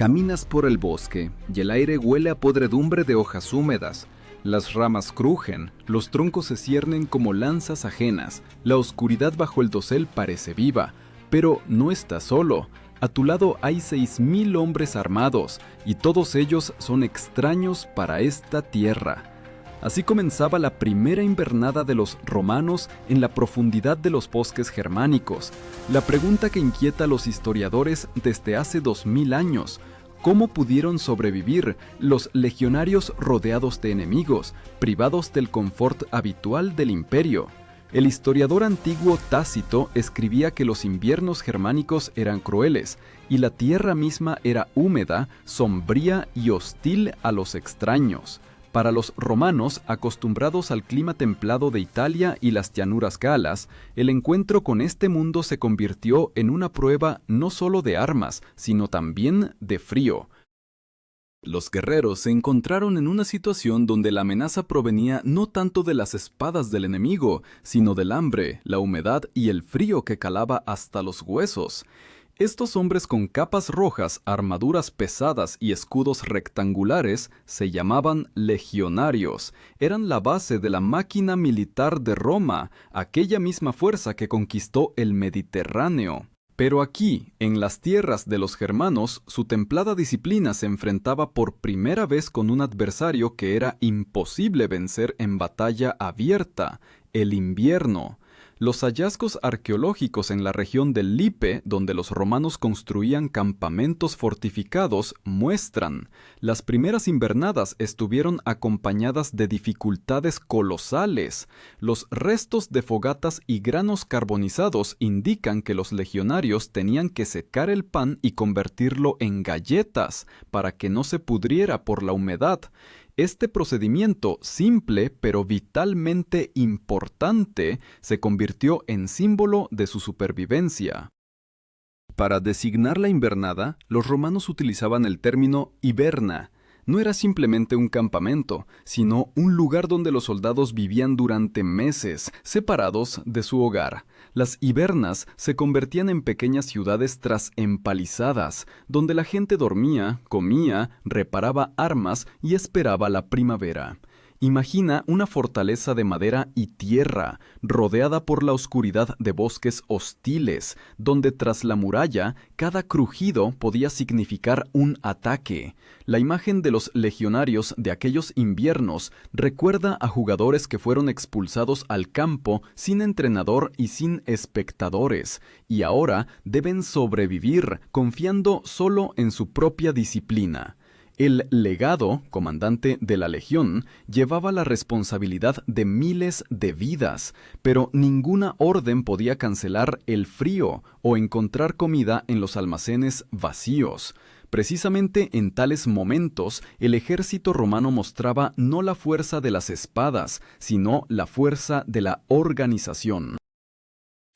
Caminas por el bosque y el aire huele a podredumbre de hojas húmedas. Las ramas crujen, los troncos se ciernen como lanzas ajenas, la oscuridad bajo el dosel parece viva, pero no estás solo. A tu lado hay 6000 hombres armados, y todos ellos son extraños para esta tierra. Así comenzaba la primera invernada de los romanos en la profundidad de los bosques germánicos. La pregunta que inquieta a los historiadores desde hace 2000 años: ¿cómo pudieron sobrevivir los legionarios rodeados de enemigos, privados del confort habitual del imperio? El historiador antiguo Tácito escribía que los inviernos germánicos eran crueles, y la tierra misma era húmeda, sombría y hostil a los extraños. Para los romanos, acostumbrados al clima templado de Italia y las llanuras galas, el encuentro con este mundo se convirtió en una prueba no solo de armas, sino también de frío. Los guerreros se encontraron en una situación donde la amenaza provenía no tanto de las espadas del enemigo, sino del hambre, la humedad y el frío que calaba hasta los huesos. Estos hombres con capas rojas, armaduras pesadas y escudos rectangulares se llamaban legionarios. Eran la base de la máquina militar de Roma, aquella misma fuerza que conquistó el Mediterráneo. Pero aquí, en las tierras de los germanos, su templada disciplina se enfrentaba por primera vez con un adversario que era imposible vencer en batalla abierta: el invierno. Los hallazgos arqueológicos en la región del Lipe, donde los romanos construían campamentos fortificados, muestran: las primeras invernadas estuvieron acompañadas de dificultades colosales. Los restos de fogatas y granos carbonizados indican que los legionarios tenían que secar el pan y convertirlo en galletas para que no se pudriera por la humedad. Este procedimiento, simple pero vitalmente importante, se convirtió en símbolo de su supervivencia. Para designar la invernada, los romanos utilizaban el término hiberna. No era simplemente un campamento, sino un lugar donde los soldados vivían durante meses, separados de su hogar. Las hibernas se convertían en pequeñas ciudades tras empalizadas, donde la gente dormía, comía, reparaba armas y esperaba la primavera. Imagina una fortaleza de madera y tierra, rodeada por la oscuridad de bosques hostiles, donde tras la muralla cada crujido podía significar un ataque. La imagen de los legionarios de aquellos inviernos recuerda a jugadores que fueron expulsados al campo sin entrenador y sin espectadores, y ahora deben sobrevivir confiando solo en su propia disciplina. El legado, comandante de la legión, llevaba la responsabilidad de miles de vidas, pero ninguna orden podía cancelar el frío o encontrar comida en los almacenes vacíos. Precisamente en tales momentos, el ejército romano mostraba no la fuerza de las espadas, sino la fuerza de la organización.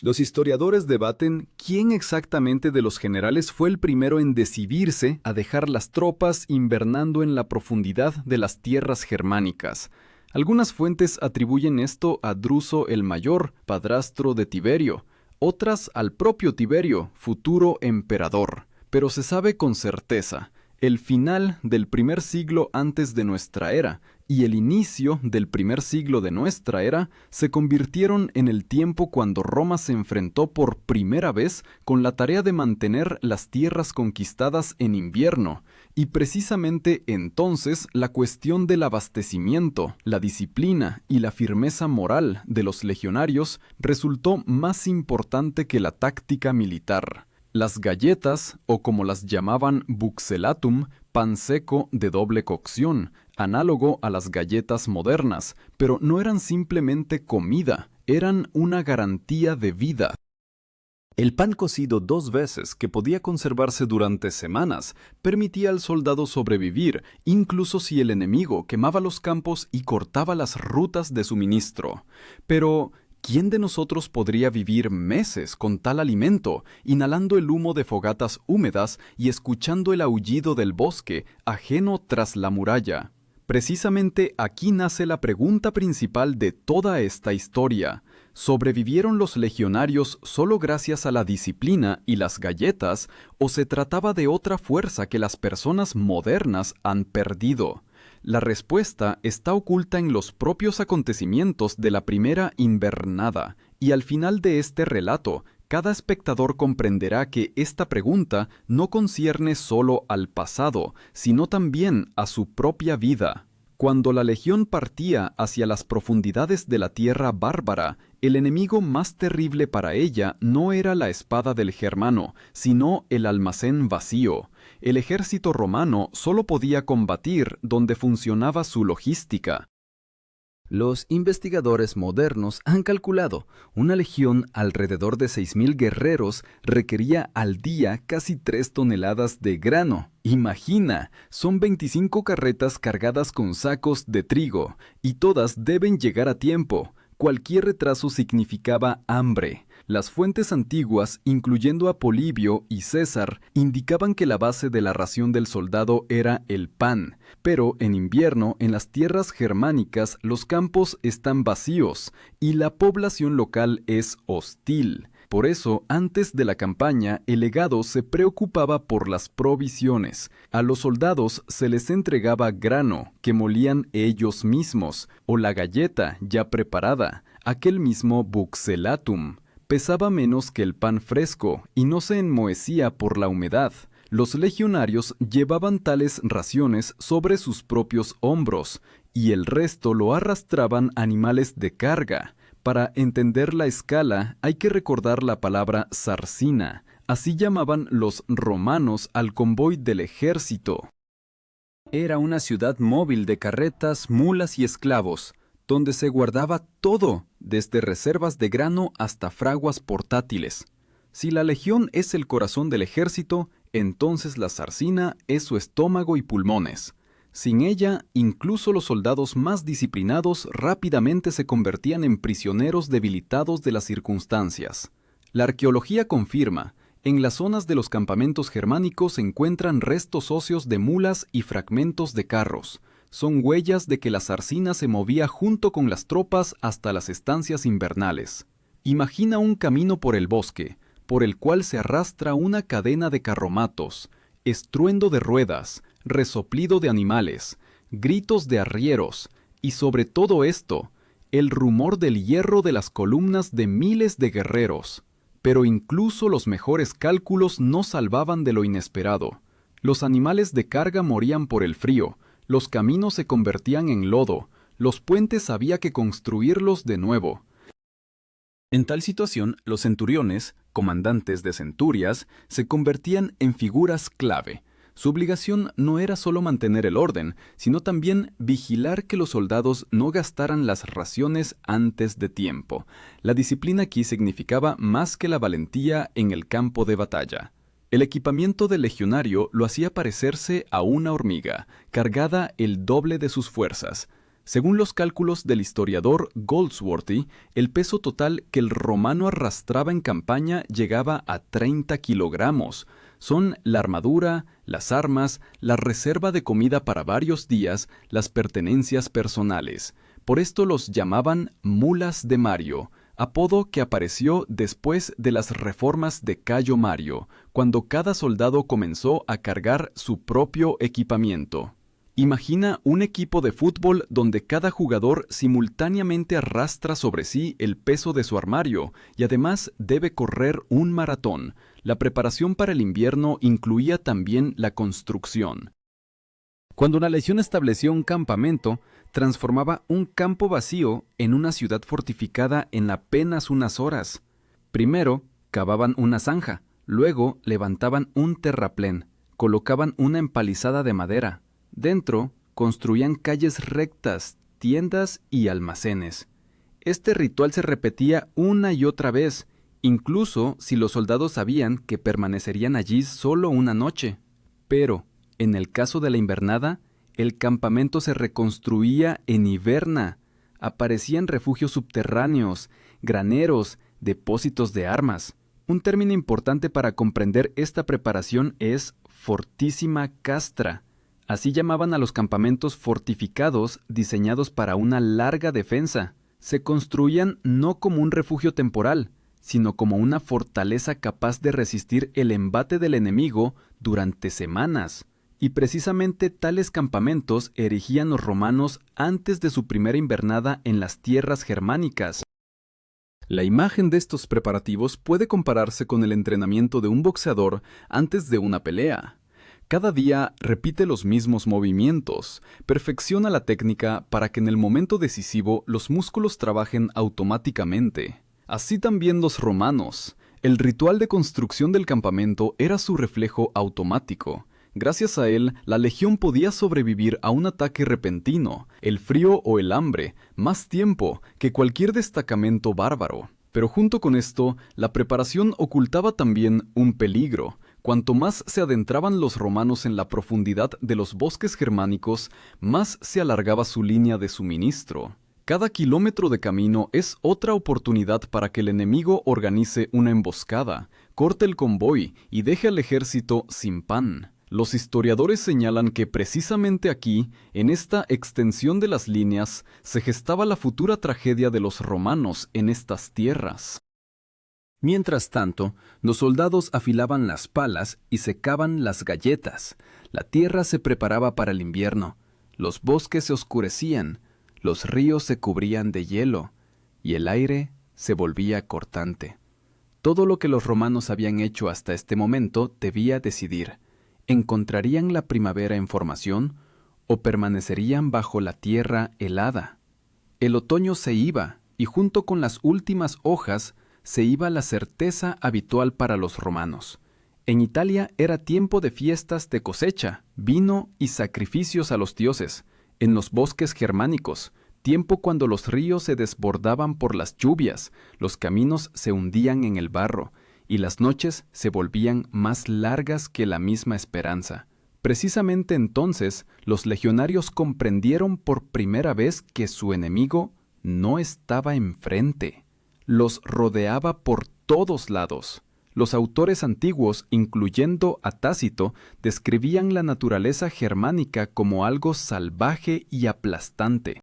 Los historiadores debaten quién exactamente de los generales fue el primero en decidirse a dejar las tropas invernando en la profundidad de las tierras germánicas. Algunas fuentes atribuyen esto a Druso el Mayor, padrastro de Tiberio, otras al propio Tiberio, futuro emperador. Pero se sabe con certeza: el final del primer siglo antes de nuestra era y el inicio del primer siglo de nuestra era se convirtieron en el tiempo cuando Roma se enfrentó por primera vez con la tarea de mantener las tierras conquistadas en invierno, y precisamente entonces la cuestión del abastecimiento, la disciplina y la firmeza moral de los legionarios resultó más importante que la táctica militar. Las galletas, o como las llamaban buxelatum, pan seco de doble cocción, análogo a las galletas modernas, pero no eran simplemente comida, eran una garantía de vida. El pan cocido 2 veces, que podía conservarse durante semanas, permitía al soldado sobrevivir, incluso si el enemigo quemaba los campos y cortaba las rutas de suministro. Pero ¿quién de nosotros podría vivir meses con tal alimento, inhalando el humo de fogatas húmedas y escuchando el aullido del bosque, ajeno tras la muralla? Precisamente aquí nace la pregunta principal de toda esta historia: ¿Sobrevivieron los legionarios solo gracias a la disciplina y las galletas, o se trataba de otra fuerza que las personas modernas han perdido? La respuesta está oculta en los propios acontecimientos de la primera invernada, y al final de este relato, cada espectador comprenderá que esta pregunta no concierne solo al pasado, sino también a su propia vida. Cuando la legión partía hacia las profundidades de la tierra bárbara, el enemigo más terrible para ella no era la espada del germano, sino el almacén vacío. El ejército romano solo podía combatir donde funcionaba su logística. Los investigadores modernos han calculado, una legión alrededor de 6.000 guerreros requería al día casi 3 toneladas de grano. Imagina, son 25 carretas cargadas con sacos de trigo, y todas deben llegar a tiempo. Cualquier retraso significaba hambre. Las fuentes antiguas, incluyendo a Polibio y César, indicaban que la base de la ración del soldado era el pan, pero en invierno, en las tierras germánicas, los campos están vacíos y la población local es hostil. Por eso, antes de la campaña, el legado se preocupaba por las provisiones. A los soldados se les entregaba grano, que molían ellos mismos, o la galleta ya preparada, aquel mismo buxelatum. Pesaba menos que el pan fresco y no se enmohecía por la humedad. Los legionarios llevaban tales raciones sobre sus propios hombros, y el resto lo arrastraban animales de carga. Para entender la escala hay que recordar la palabra zarcina, así llamaban los romanos al convoy del ejército. Era una ciudad móvil de carretas, mulas y esclavos, donde se guardaba todo, desde reservas de grano hasta fraguas portátiles. Si la legión es el corazón del ejército, entonces la zarcina es su estómago y pulmones. Sin ella, incluso los soldados más disciplinados rápidamente se convertían en prisioneros debilitados de las circunstancias. La arqueología confirma, en las zonas de los campamentos germánicos se encuentran restos óseos de mulas y fragmentos de carros. Son huellas de que la zarcina se movía junto con las tropas hasta las estancias invernales. Imagina un camino por el bosque, por el cual se arrastra una cadena de carromatos, estruendo de ruedas, resoplido de animales, gritos de arrieros, y sobre todo esto, el rumor del hierro de las columnas de miles de guerreros. Pero incluso los mejores cálculos no salvaban de lo inesperado. Los animales de carga morían por el frío, los caminos se convertían en lodo, los puentes había que construirlos de nuevo. En tal situación, los centuriones, comandantes de centurias, se convertían en figuras clave. Su obligación no era solo mantener el orden, sino también vigilar que los soldados no gastaran las raciones antes de tiempo. La disciplina aquí significaba más que la valentía en el campo de batalla. El equipamiento del legionario lo hacía parecerse a una hormiga, cargada el doble de sus fuerzas. Según los cálculos del historiador Goldsworthy, el peso total que el romano arrastraba en campaña llegaba a 30 kilogramos. Son la armadura, las armas, la reserva de comida para varios días, las pertenencias personales. Por esto los llamaban mulas de Mario, apodo que apareció después de las reformas de Cayo Mario, cuando cada soldado comenzó a cargar su propio equipamiento. Imagina un equipo de fútbol donde cada jugador simultáneamente arrastra sobre sí el peso de su armario y además debe correr un maratón. La preparación para el invierno incluía también la construcción. Cuando una legión estableció un campamento, transformaba un campo vacío en una ciudad fortificada en apenas unas horas. Primero, cavaban una zanja, luego levantaban un terraplén, colocaban una empalizada de madera. Dentro, construían calles rectas, tiendas y almacenes. Este ritual se repetía una y otra vez, incluso si los soldados sabían que permanecerían allí solo una noche. Pero, en el caso de la invernada, el campamento se reconstruía en hiberna. Aparecían refugios subterráneos, graneros, depósitos de armas. Un término importante para comprender esta preparación es fortissima castra. Así llamaban a los campamentos fortificados diseñados para una larga defensa. Se construían no como un refugio temporal, sino como una fortaleza capaz de resistir el embate del enemigo durante semanas. Y precisamente tales campamentos erigían los romanos antes de su primera invernada en las tierras germánicas. La imagen de estos preparativos puede compararse con el entrenamiento de un boxeador antes de una pelea. Cada día repite los mismos movimientos, perfecciona la técnica para que en el momento decisivo los músculos trabajen automáticamente. Así también los romanos. El ritual de construcción del campamento era su reflejo automático. Gracias a él, la legión podía sobrevivir a un ataque repentino, el frío o el hambre, más tiempo que cualquier destacamento bárbaro. Pero junto con esto, la preparación ocultaba también un peligro. Cuanto más se adentraban los romanos en la profundidad de los bosques germánicos, más se alargaba su línea de suministro. Cada kilómetro de camino es otra oportunidad para que el enemigo organice una emboscada, corte el convoy y deje al ejército sin pan. Los historiadores señalan que precisamente aquí, en esta extensión de las líneas, se gestaba la futura tragedia de los romanos en estas tierras. Mientras tanto, los soldados afilaban las palas y secaban las galletas. La tierra se preparaba para el invierno. Los bosques se oscurecían, los ríos se cubrían de hielo, y el aire se volvía cortante. Todo lo que los romanos habían hecho hasta este momento debía decidir. ¿Encontrarían la primavera en formación o permanecerían bajo la tierra helada? El otoño se iba, y junto con las últimas hojas se iba la certeza habitual para los romanos. En Italia era tiempo de fiestas de cosecha, vino y sacrificios a los dioses. En los bosques germánicos, tiempo cuando los ríos se desbordaban por las lluvias, los caminos se hundían en el barro, y las noches se volvían más largas que la misma esperanza. Precisamente entonces, los legionarios comprendieron por primera vez que su enemigo no estaba enfrente. Los rodeaba por todos lados. Los autores antiguos, incluyendo a Tácito, describían la naturaleza germánica como algo salvaje y aplastante.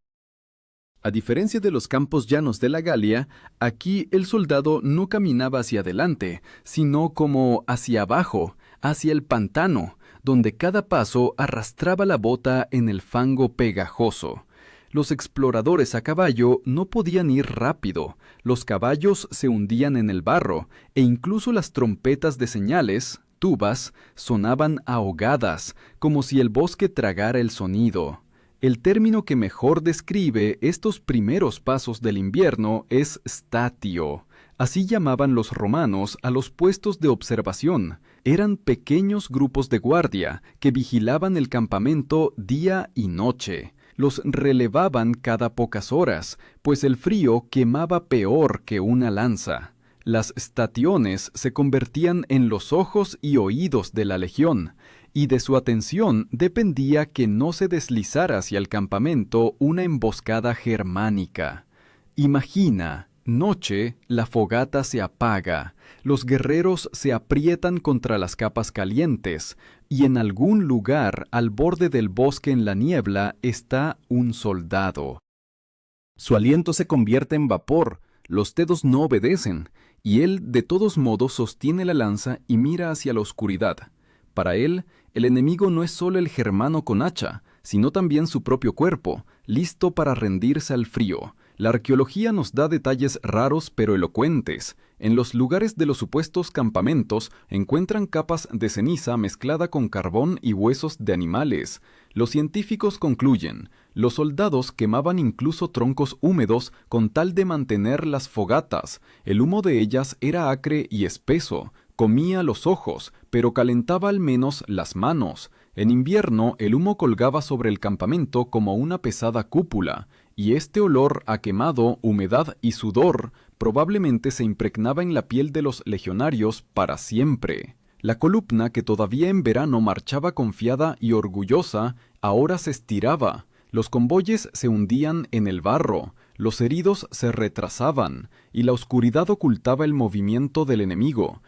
A diferencia de los campos llanos de la Galia, aquí el soldado no caminaba hacia adelante, sino como hacia abajo, hacia el pantano, donde cada paso arrastraba la bota en el fango pegajoso. Los exploradores a caballo no podían ir rápido, los caballos se hundían en el barro, e incluso las trompetas de señales, tubas, sonaban ahogadas, como si el bosque tragara el sonido. El término que mejor describe estos primeros pasos del invierno es statio. Así llamaban los romanos a los puestos de observación. Eran pequeños grupos de guardia que vigilaban el campamento día y noche. Los relevaban cada pocas horas, pues el frío quemaba peor que una lanza. Las stationes se convertían en los ojos y oídos de la legión, y de su atención dependía que no se deslizara hacia el campamento una emboscada germánica. Imagina, noche, la fogata se apaga, los guerreros se aprietan contra las capas calientes, y en algún lugar al borde del bosque en la niebla está un soldado. Su aliento se convierte en vapor, los dedos no obedecen, y él de todos modos sostiene la lanza y mira hacia la oscuridad. Para él, el enemigo no es solo el germano con hacha, sino también su propio cuerpo, listo para rendirse al frío. La arqueología nos da detalles raros pero elocuentes. En los lugares de los supuestos campamentos encuentran capas de ceniza mezclada con carbón y huesos de animales. Los científicos concluyen, los soldados quemaban incluso troncos húmedos con tal de mantener las fogatas. El humo de ellas era acre y espeso. Comía los ojos, pero calentaba al menos las manos. En invierno, el humo colgaba sobre el campamento como una pesada cúpula, y este olor a quemado, humedad y sudor probablemente se impregnaba en la piel de los legionarios para siempre. La columna, que todavía en verano marchaba confiada y orgullosa, ahora se estiraba. Los convoyes se hundían en el barro, los heridos se retrasaban, y la oscuridad ocultaba el movimiento del enemigo.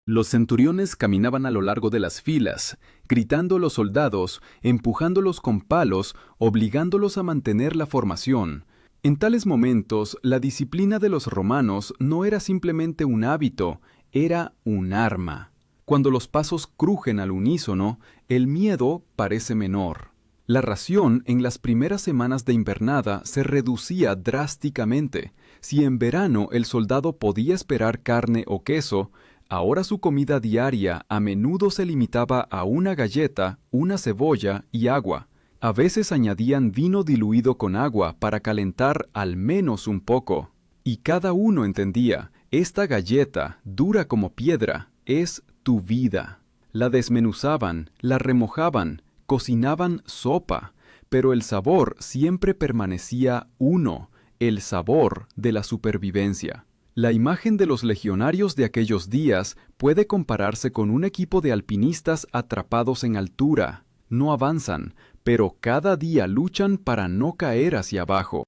Los centuriones caminaban a lo largo de las filas, gritando a los soldados, empujándolos con palos, obligándolos a mantener la formación. En tales momentos, la disciplina de los romanos no era simplemente un hábito, era un arma. Cuando los pasos crujen al unísono, el miedo parece menor. La ración en las primeras semanas de invernada se reducía drásticamente. Si en verano el soldado podía esperar carne o queso, ahora su comida diaria a menudo se limitaba a una galleta, una cebolla y agua. A veces añadían vino diluido con agua para calentar al menos un poco. Y cada uno entendía, esta galleta, dura como piedra, es tu vida. La desmenuzaban, la remojaban, cocinaban sopa, pero el sabor siempre permanecía uno, el sabor de la supervivencia. La imagen de los legionarios de aquellos días puede compararse con un equipo de alpinistas atrapados en altura. No avanzan, pero cada día luchan para no caer hacia abajo.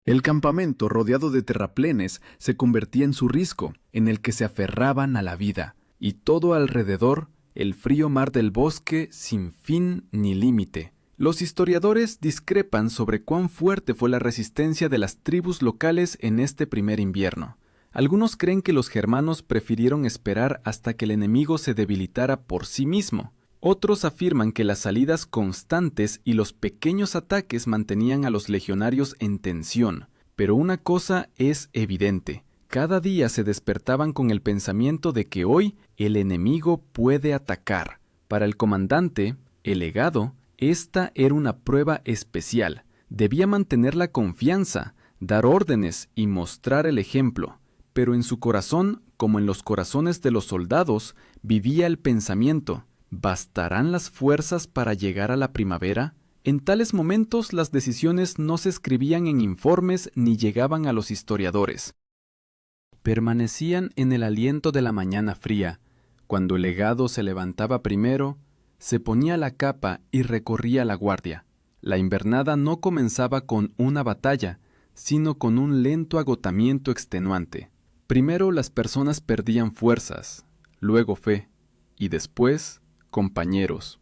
El campamento rodeado de terraplenes se convertía en su risco, en el que se aferraban a la vida, y todo alrededor, el frío mar del bosque sin fin ni límite. Los historiadores discrepan sobre cuán fuerte fue la resistencia de las tribus locales en este primer invierno. Algunos creen que los germanos prefirieron esperar hasta que el enemigo se debilitara por sí mismo. Otros afirman que las salidas constantes y los pequeños ataques mantenían a los legionarios en tensión. Pero una cosa es evidente. Cada día se despertaban con el pensamiento de que hoy el enemigo puede atacar. Para el comandante, el legado, esta era una prueba especial. Debía mantener la confianza, dar órdenes y mostrar el ejemplo. Pero en su corazón, como en los corazones de los soldados, vivía el pensamiento: ¿bastarán las fuerzas para llegar a la primavera? En tales momentos las decisiones no se escribían en informes ni llegaban a los historiadores. Permanecían en el aliento de la mañana fría. Cuando el legado se levantaba primero, se ponía la capa y recorría la guardia. La invernada no comenzaba con una batalla, sino con un lento agotamiento extenuante. Primero las personas perdían fuerzas, luego fe, y después compañeros.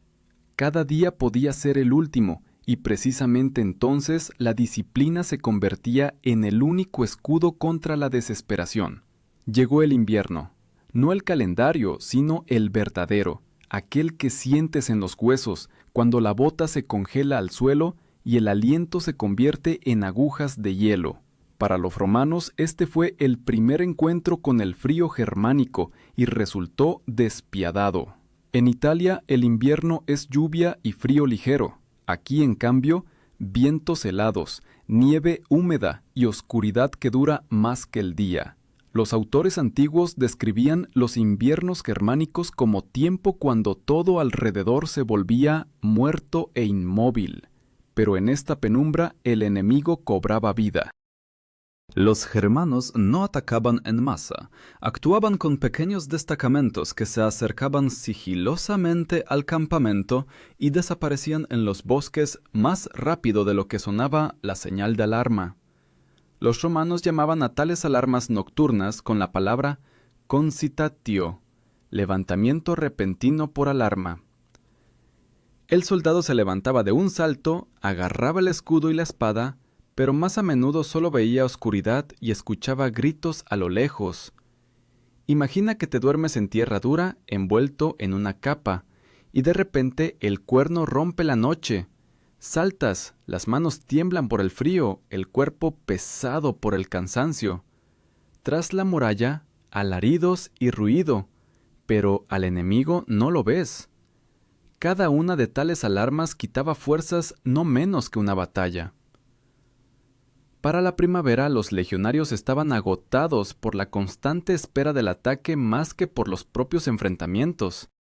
Cada día podía ser el último, y precisamente entonces la disciplina se convertía en el único escudo contra la desesperación. Llegó el invierno, no el calendario, sino el verdadero, aquel que sientes en los huesos cuando la bota se congela al suelo y el aliento se convierte en agujas de hielo. Para los romanos este fue el primer encuentro con el frío germánico y resultó despiadado. En Italia el invierno es lluvia y frío ligero. Aquí, en cambio, vientos helados, nieve húmeda y oscuridad que dura más que el día. Los autores antiguos describían los inviernos germánicos como tiempo cuando todo alrededor se volvía muerto e inmóvil. Pero en esta penumbra el enemigo cobraba vida. Los germanos no atacaban en masa, actuaban con pequeños destacamentos que se acercaban sigilosamente al campamento y desaparecían en los bosques más rápido de lo que sonaba la señal de alarma. Los romanos llamaban a tales alarmas nocturnas con la palabra concitatio, levantamiento repentino por alarma. El soldado se levantaba de un salto, agarraba el escudo y la espada, pero más a menudo solo veía oscuridad y escuchaba gritos a lo lejos. Imagina que te duermes en tierra dura, envuelto en una capa, y de repente el cuerno rompe la noche. Saltas, las manos tiemblan por el frío, el cuerpo pesado por el cansancio. Tras la muralla, alaridos y ruido, pero al enemigo no lo ves. Cada una de tales alarmas quitaba fuerzas no menos que una batalla. Para la primavera, los legionarios estaban agotados por la constante espera del ataque más que por los propios enfrentamientos.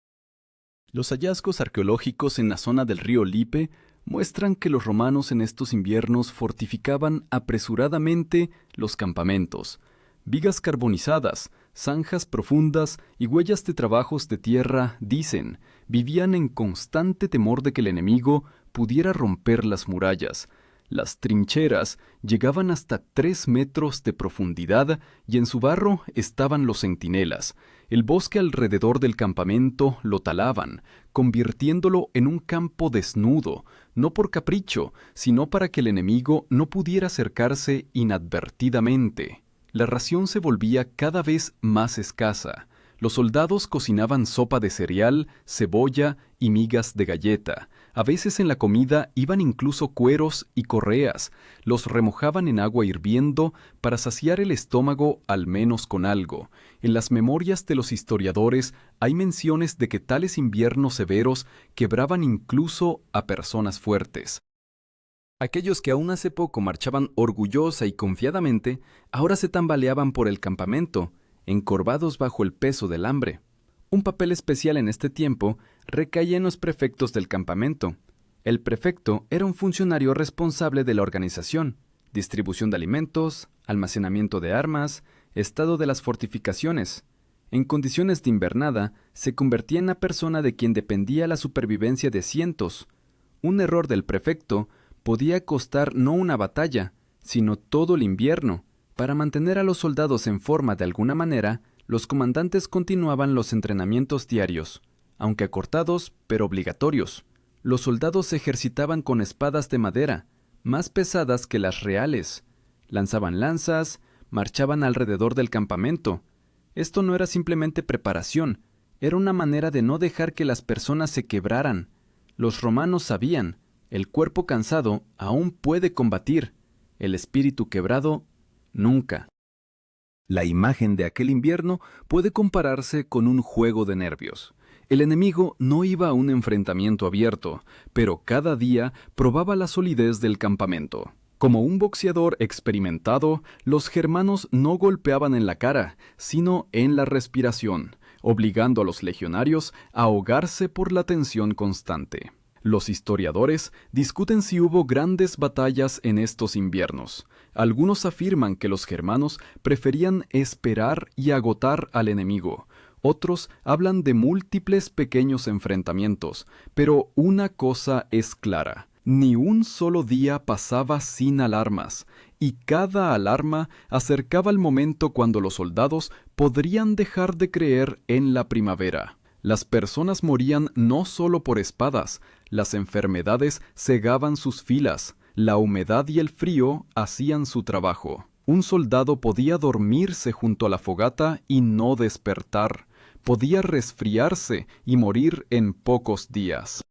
Los hallazgos arqueológicos en la zona del río Lippe muestran que los romanos en estos inviernos fortificaban apresuradamente los campamentos. Vigas carbonizadas, zanjas profundas y huellas de trabajos de tierra, dicen, vivían en constante temor de que el enemigo pudiera romper las murallas. Las trincheras llegaban hasta 3 metros de profundidad y en su barro estaban los centinelas. El bosque alrededor del campamento lo talaban, convirtiéndolo en un campo desnudo, no por capricho, sino para que el enemigo no pudiera acercarse inadvertidamente. La ración se volvía cada vez más escasa. Los soldados cocinaban sopa de cereal, cebolla y migas de galleta. A veces en la comida iban incluso cueros y correas. Los remojaban en agua hirviendo para saciar el estómago al menos con algo. En las memorias de los historiadores hay menciones de que tales inviernos severos quebraban incluso a personas fuertes. Aquellos que aún hace poco marchaban orgullosa y confiadamente, ahora se tambaleaban por el campamento, encorvados bajo el peso del hambre. Un papel especial en este tiempo recaía en los prefectos del campamento. El prefecto era un funcionario responsable de la organización, distribución de alimentos, almacenamiento de armas, estado de las fortificaciones. En condiciones de invernada, se convertía en la persona de quien dependía la supervivencia de cientos. Un error del prefecto podía costar no una batalla, sino todo el invierno. Para mantener a los soldados en forma de alguna manera, los comandantes continuaban los entrenamientos diarios, aunque acortados, pero obligatorios. Los soldados se ejercitaban con espadas de madera, más pesadas que las reales. Lanzaban lanzas, marchaban alrededor del campamento. Esto no era simplemente preparación, era una manera de no dejar que las personas se quebraran. Los romanos sabían, el cuerpo cansado aún puede combatir, el espíritu quebrado nunca. La imagen de aquel invierno puede compararse con un juego de nervios. El enemigo no iba a un enfrentamiento abierto, pero cada día probaba la solidez del campamento. Como un boxeador experimentado, los germanos no golpeaban en la cara, sino en la respiración, obligando a los legionarios a ahogarse por la tensión constante. Los historiadores discuten si hubo grandes batallas en estos inviernos. Algunos afirman que los germanos preferían esperar y agotar al enemigo. Otros hablan de múltiples pequeños enfrentamientos, pero una cosa es clara: ni un solo día pasaba sin alarmas, y cada alarma acercaba el momento cuando los soldados podrían dejar de creer en la primavera. Las personas morían no solo por espadas, las enfermedades cegaban sus filas, la humedad y el frío hacían su trabajo. Un soldado podía dormirse junto a la fogata y no despertar, podía resfriarse y morir en pocos días.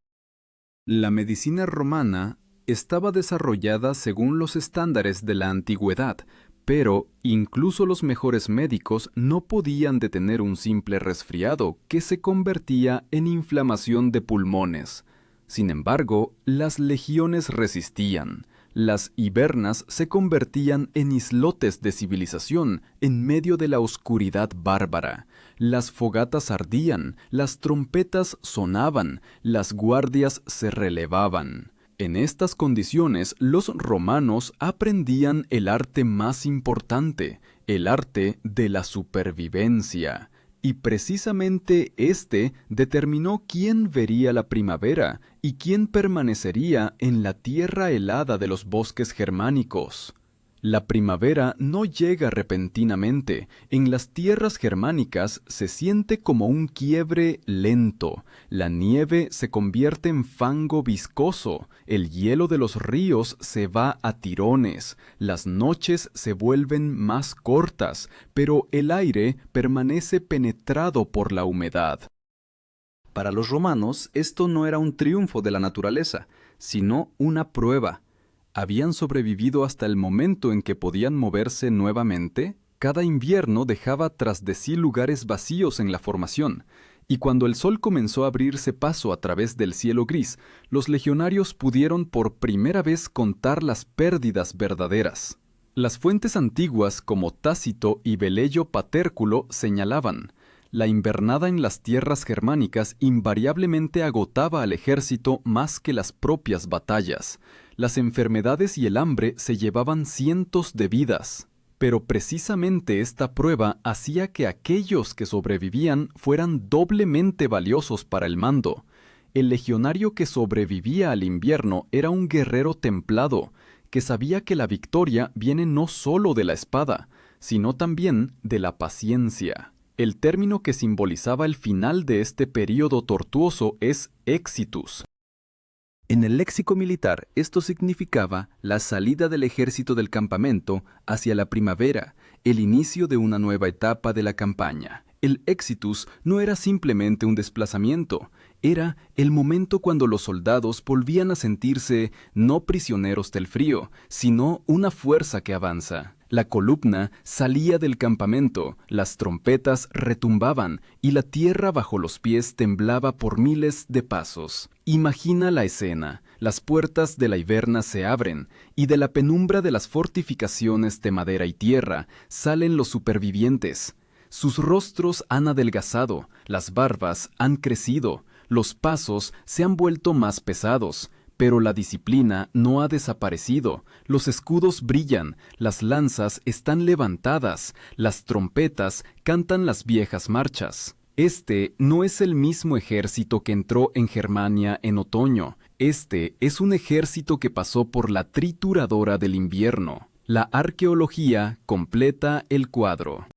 La medicina romana estaba desarrollada según los estándares de la antigüedad, pero incluso los mejores médicos no podían detener un simple resfriado que se convertía en inflamación de pulmones. Sin embargo, las legiones resistían. Las hibernas se convertían en islotes de civilización en medio de la oscuridad bárbara. Las fogatas ardían, las trompetas sonaban, las guardias se relevaban. En estas condiciones, los romanos aprendían el arte más importante, el arte de la supervivencia. Y precisamente este determinó quién vería la primavera y quién permanecería en la tierra helada de los bosques germánicos. La primavera no llega repentinamente. En las tierras germánicas se siente como un quiebre lento. La nieve se convierte en fango viscoso. El hielo de los ríos se va a tirones. Las noches se vuelven más cortas, pero el aire permanece penetrado por la humedad. Para los romanos, esto no era un triunfo de la naturaleza, sino una prueba. ¿Habían sobrevivido hasta el momento en que podían moverse nuevamente? Cada invierno dejaba tras de sí lugares vacíos en la formación, y cuando el sol comenzó a abrirse paso a través del cielo gris, los legionarios pudieron por primera vez contar las pérdidas verdaderas. Las fuentes antiguas como Tácito y Velleio Patérculo señalaban: la invernada en las tierras germánicas invariablemente agotaba al ejército más que las propias batallas. Las enfermedades y el hambre se llevaban cientos de vidas. Pero precisamente esta prueba hacía que aquellos que sobrevivían fueran doblemente valiosos para el mando. El legionario que sobrevivía al invierno era un guerrero templado, que sabía que la victoria viene no solo de la espada, sino también de la paciencia. El término que simbolizaba el final de este período tortuoso es exitus. En el léxico militar, esto significaba la salida del ejército del campamento hacia la primavera, el inicio de una nueva etapa de la campaña. El exitus no era simplemente un desplazamiento, era el momento cuando los soldados volvían a sentirse no prisioneros del frío, sino una fuerza que avanza. La columna salía del campamento, las trompetas retumbaban y la tierra bajo los pies temblaba por miles de pasos. Imagina la escena. Las puertas de la Iverna se abren y de la penumbra de las fortificaciones de madera y tierra salen los supervivientes. Sus rostros han adelgazado, las barbas han crecido, los pasos se han vuelto más pesados, pero la disciplina no ha desaparecido, los escudos brillan, las lanzas están levantadas, las trompetas cantan las viejas marchas. Este no es el mismo ejército que entró en Germania en otoño, este es un ejército que pasó por la trituradora del invierno. La arqueología completa el cuadro.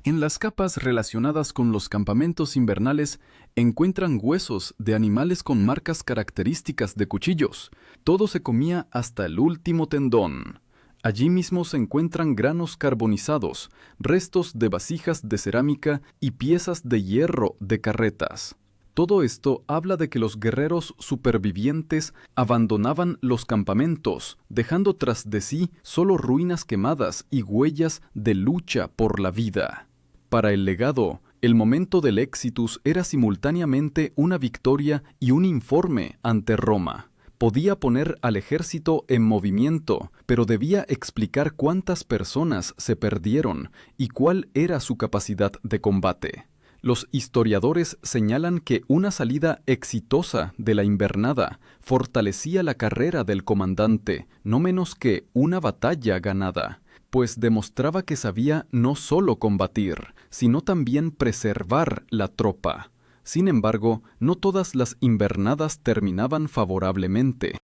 En las capas relacionadas con los campamentos invernales encuentran huesos de animales con marcas características de cuchillos. Todo se comía hasta el último tendón. Allí mismo se encuentran granos carbonizados, restos de vasijas de cerámica y piezas de hierro de carretas. Todo esto habla de que los guerreros supervivientes abandonaban los campamentos, dejando tras de sí solo ruinas quemadas y huellas de lucha por la vida. Para el legado, el momento del exitus era simultáneamente una victoria y un informe ante Roma. Podía poner al ejército en movimiento, pero debía explicar cuántas personas se perdieron y cuál era su capacidad de combate. Los historiadores señalan que una salida exitosa de la invernada fortalecía la carrera del comandante, no menos que una batalla ganada, pues demostraba que sabía no solo combatir, sino también preservar la tropa. Sin embargo, no todas las invernadas terminaban favorablemente.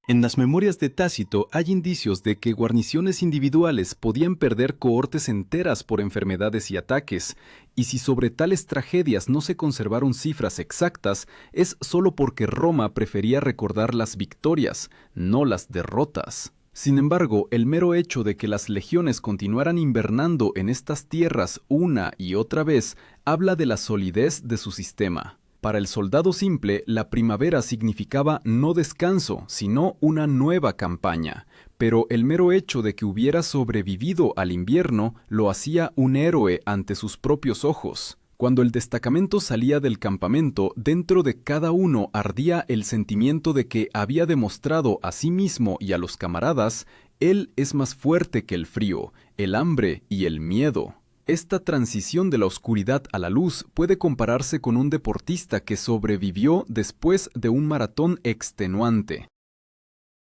En las memorias de Tácito hay indicios de que guarniciones individuales podían perder cohortes enteras por enfermedades y ataques, y si sobre tales tragedias no se conservaron cifras exactas, es solo porque Roma prefería recordar las victorias, no las derrotas. Sin embargo, el mero hecho de que las legiones continuaran invernando en estas tierras una y otra vez habla de la solidez de su sistema. Para el soldado simple, la primavera significaba no descanso, sino una nueva campaña. Pero el mero hecho de que hubiera sobrevivido al invierno lo hacía un héroe ante sus propios ojos. Cuando el destacamento salía del campamento, dentro de cada uno ardía el sentimiento de que había demostrado a sí mismo y a los camaradas, él es más fuerte que el frío, el hambre y el miedo. Esta transición de la oscuridad a la luz puede compararse con un deportista que sobrevivió después de un maratón extenuante.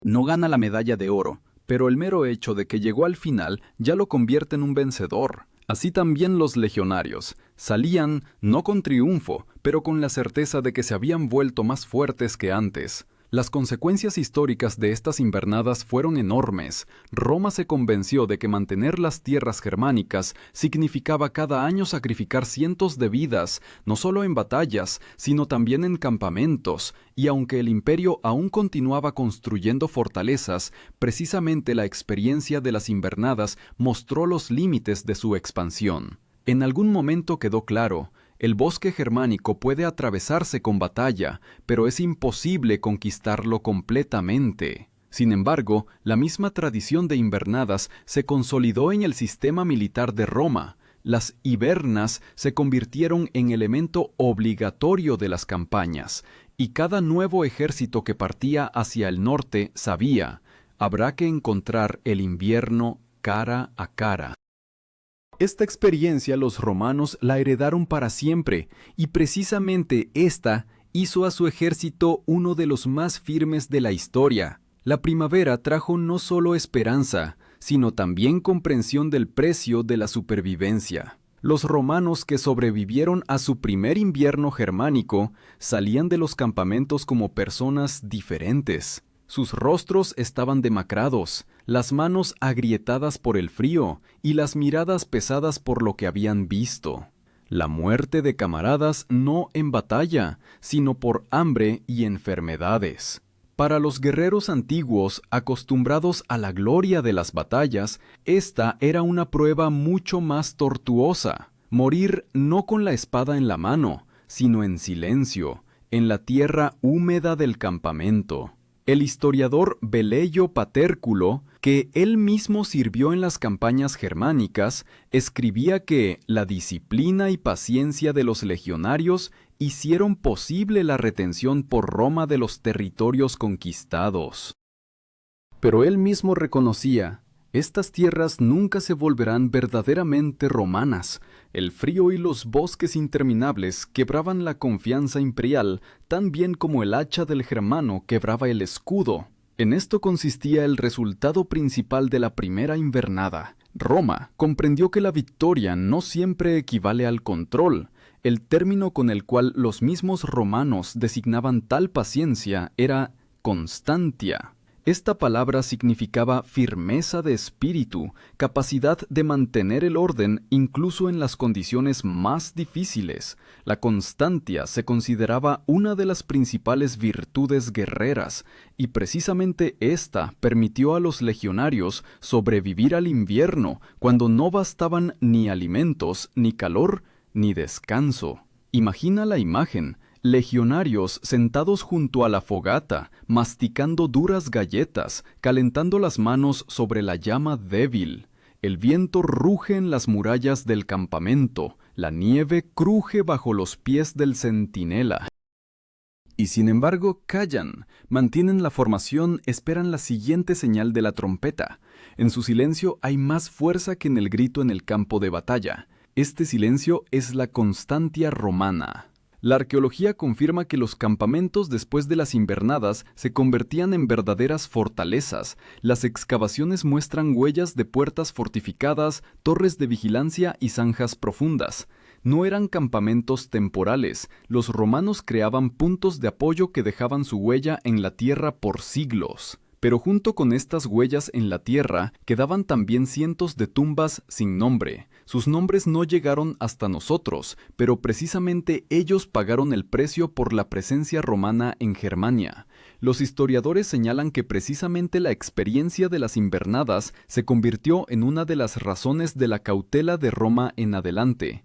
No gana la medalla de oro, pero el mero hecho de que llegó al final ya lo convierte en un vencedor. Así también los legionarios salían no con triunfo, pero con la certeza de que se habían vuelto más fuertes que antes. Las consecuencias históricas de estas invernadas fueron enormes. Roma se convenció de que mantener las tierras germánicas significaba cada año sacrificar cientos de vidas, no solo en batallas, sino también en campamentos, y aunque el imperio aún continuaba construyendo fortalezas, precisamente la experiencia de las invernadas mostró los límites de su expansión. En algún momento quedó claro: el bosque germánico puede atravesarse con batalla, pero es imposible conquistarlo completamente. Sin embargo, la misma tradición de invernadas se consolidó en el sistema militar de Roma. Las hibernas se convirtieron en elemento obligatorio de las campañas, y cada nuevo ejército que partía hacia el norte sabía: habrá que encontrar el invierno cara a cara. Esta experiencia los romanos la heredaron para siempre, y precisamente esta hizo a su ejército uno de los más firmes de la historia. La primavera trajo no solo esperanza, sino también comprensión del precio de la supervivencia. Los romanos que sobrevivieron a su primer invierno germánico salían de los campamentos como personas diferentes. Sus rostros estaban demacrados, las manos agrietadas por el frío y las miradas pesadas por lo que habían visto. La muerte de camaradas no en batalla, sino por hambre y enfermedades. Para los guerreros antiguos, acostumbrados a la gloria de las batallas, esta era una prueba mucho más tortuosa. Morir no con la espada en la mano, sino en silencio, en la tierra húmeda del campamento. El historiador Velleio Paterculo, que él mismo sirvió en las campañas germánicas, escribía que la disciplina y paciencia de los legionarios hicieron posible la retención por Roma de los territorios conquistados. Pero él mismo reconocía: estas tierras nunca se volverán verdaderamente romanas. El frío y los bosques interminables quebraban la confianza imperial, tan bien como el hacha del germano quebraba el escudo. En esto consistía el resultado principal de la primera invernada. Roma comprendió que la victoria no siempre equivale al control. El término con el cual los mismos romanos designaban tal paciencia era constantia. Esta palabra significaba firmeza de espíritu, capacidad de mantener el orden incluso en las condiciones más difíciles. La constancia se consideraba una de las principales virtudes guerreras, y precisamente esta permitió a los legionarios sobrevivir al invierno, cuando no bastaban ni alimentos, ni calor, ni descanso. Imagina la imagen: legionarios sentados junto a la fogata, masticando duras galletas, calentando las manos sobre la llama débil. El viento ruge en las murallas del campamento, la nieve cruje bajo los pies del centinela. Y sin embargo callan, mantienen la formación, esperan la siguiente señal de la trompeta. En su silencio hay más fuerza que en el grito en el campo de batalla. Este silencio es la constantia romana. La arqueología confirma que los campamentos después de las invernadas se convertían en verdaderas fortalezas. Las excavaciones muestran huellas de puertas fortificadas, torres de vigilancia y zanjas profundas. No eran campamentos temporales. Los romanos creaban puntos de apoyo que dejaban su huella en la tierra por siglos. Pero junto con estas huellas en la tierra, quedaban también cientos de tumbas sin nombre. Sus nombres no llegaron hasta nosotros, pero precisamente ellos pagaron el precio por la presencia romana en Germania. Los historiadores señalan que precisamente la experiencia de las invernadas se convirtió en una de las razones de la cautela de Roma en adelante.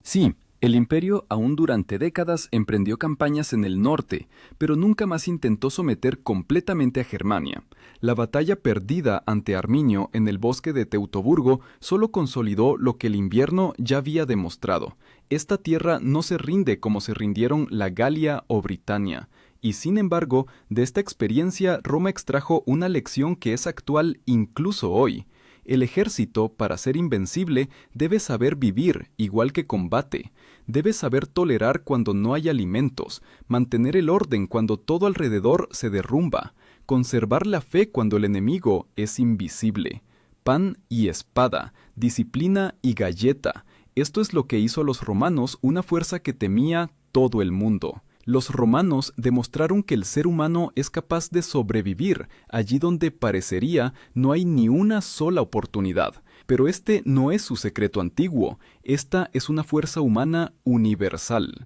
Sí, el imperio aún durante décadas emprendió campañas en el norte, pero nunca más intentó someter completamente a Germania. La batalla perdida ante Arminio en el bosque de Teutoburgo solo consolidó lo que el invierno ya había demostrado. Esta tierra no se rinde como se rindieron la Galia o Britania. Y sin embargo, de esta experiencia Roma extrajo una lección que es actual incluso hoy. El ejército, para ser invencible, debe saber vivir, igual que combate. Debe saber tolerar cuando no hay alimentos, mantener el orden cuando todo alrededor se derrumba, conservar la fe cuando el enemigo es invisible. Pan y espada, disciplina y galleta. Esto es lo que hizo a los romanos una fuerza que temía todo el mundo. Los romanos demostraron que el ser humano es capaz de sobrevivir allí donde parecería no hay ni una sola oportunidad. Pero este no es su secreto antiguo, esta es una fuerza humana universal.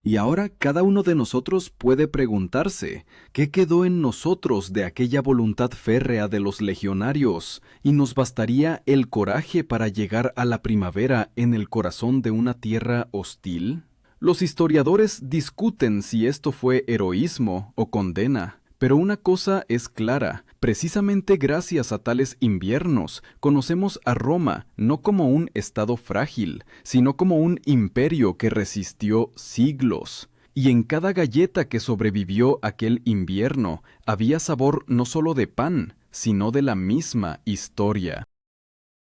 Y ahora cada uno de nosotros puede preguntarse, ¿qué quedó en nosotros de aquella voluntad férrea de los legionarios? ¿Y nos bastaría el coraje para llegar a la primavera en el corazón de una tierra hostil? Los historiadores discuten si esto fue heroísmo o condena, pero una cosa es clara: precisamente gracias a tales inviernos conocemos a Roma no como un estado frágil, sino como un imperio que resistió siglos. Y en cada galleta que sobrevivió aquel invierno había sabor no solo de pan, sino de la misma historia.